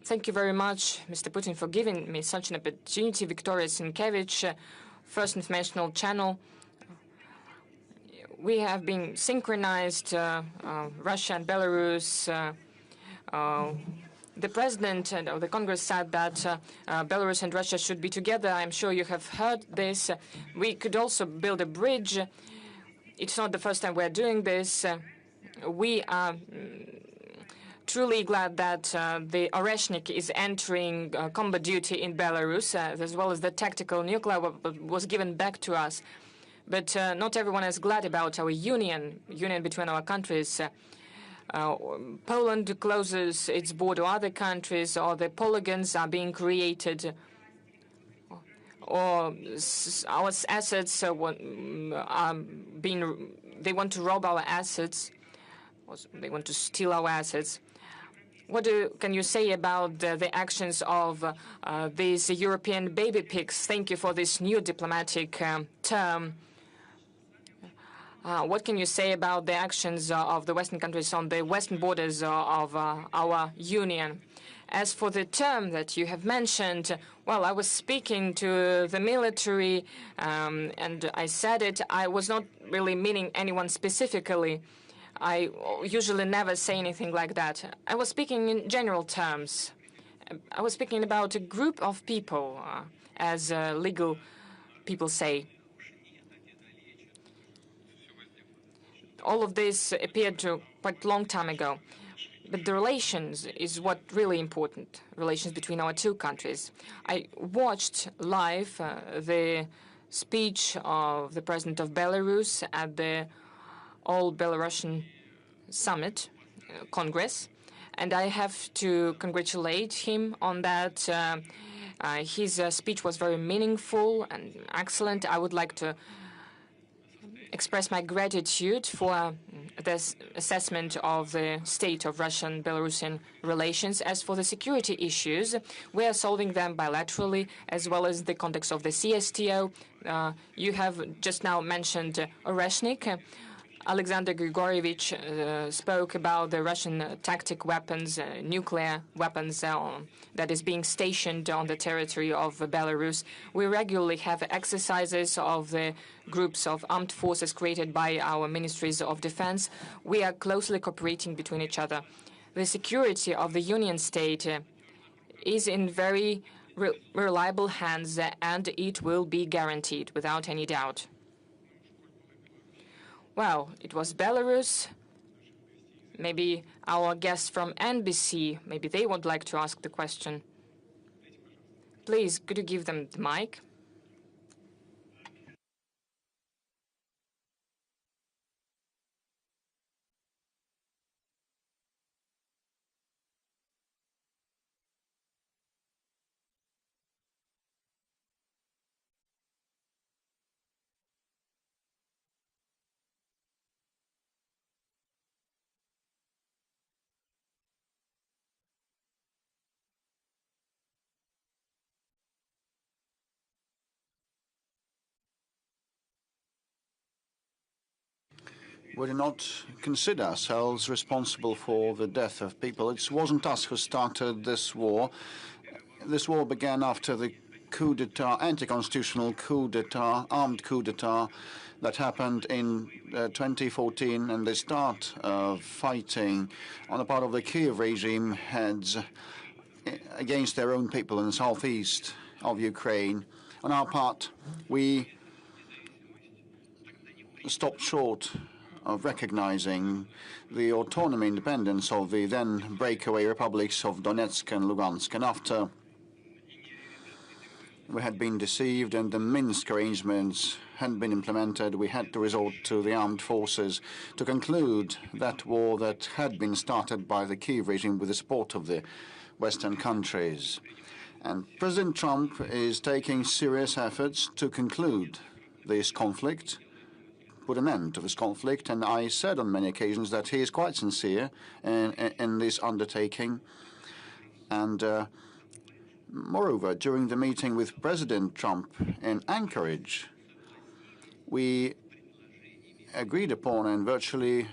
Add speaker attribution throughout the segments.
Speaker 1: Thank you very much, Mr. Putin, for giving me such an opportunity. Victoria Sienkiewicz, First Informational Channel. We have been synchronized, Russia and Belarus. The President of the Congress said that Belarus and Russia should be together. I'm sure you have heard this. We could also build a bridge. It's not the first time we're doing this. We are truly glad that the Oreshnik is entering combat duty in Belarus, as well as the tactical nuclear weapon was given back to us. But not everyone is glad about our union between our countries. Poland closes its border to other countries, or the polygons are being created, or our assets they want to rob our assets, or they want to steal our assets. What can you say about the actions of these European baby pigs? Thank you for this new diplomatic term. What can you say about the actions of the Western countries on the western borders of our union? As for the term that you have mentioned, well, I was speaking to the military and I said it. I was not really meaning anyone specifically. I usually never say anything like that. I was speaking in general terms. I was speaking about a group of people, as legal people say. All of this appeared quite a long time ago. But the relations is what really important, relations between our two countries. I watched live the speech of the President of Belarus at the All-Belarusian Summit, Congress, and I have to congratulate him on that. His speech was very meaningful and excellent. I would like to express my gratitude for this assessment of the state of Russian-Belarusian relations. As for the security issues, we are solving them bilaterally, as well as the context of the CSTO. You have just now mentioned Oreshnik. Alexander Grigorievich spoke about the Russian tactic weapons, nuclear weapons that is being stationed on the territory of Belarus. We regularly have exercises of the groups of armed forces created by our ministries of defense. We are closely cooperating between each other. The security of the Union State is in very reliable hands, and it will be guaranteed without any doubt. Well, it was Belarus. Maybe our guests from NBC, maybe they would like to ask the question. Please, could you give them the mic?
Speaker 2: We do not consider ourselves responsible for the death of people. It wasn't us who started this war. This war began after the coup d'etat, anti-constitutional coup d'etat, armed coup d'etat that happened in 2014, and the start of fighting on the part of the Kiev regime heads against their own people in the southeast of Ukraine. On our part, we stopped short of recognizing the autonomy and independence of the then breakaway republics of Donetsk and Lugansk. And after we had been deceived and the Minsk arrangements hadn't been implemented, we had to resort to the armed forces to conclude that war that had been started by the Kiev regime with the support of the Western countries. And President Trump is taking serious efforts to conclude this conflict, put an end to this conflict, and I said on many occasions that he is quite sincere in this undertaking. And moreover, during the meeting with President Trump in Anchorage, we agreed upon and virtually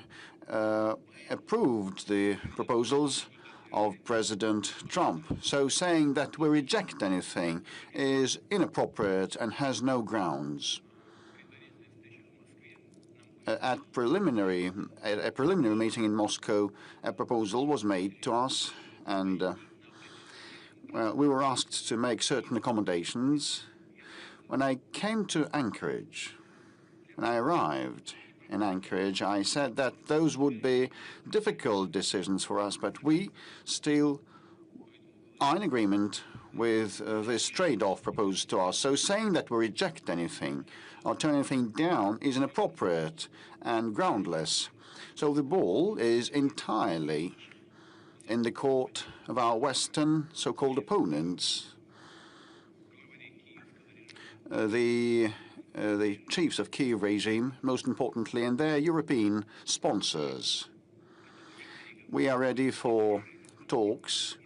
Speaker 2: approved the proposals of President Trump. So saying that we reject anything is inappropriate and has no grounds. At a preliminary meeting in Moscow, a proposal was made to us, and we were asked to make certain accommodations. When I came to Anchorage, when I arrived in Anchorage, I said that those would be difficult decisions for us, but we still are in agreement with this trade-off proposed to us. So saying that we reject anything or turn anything down is inappropriate and groundless. So the ball is entirely in the court of our Western so-called opponents, the chiefs of Kiev regime, most importantly, and their European sponsors. We are ready for talks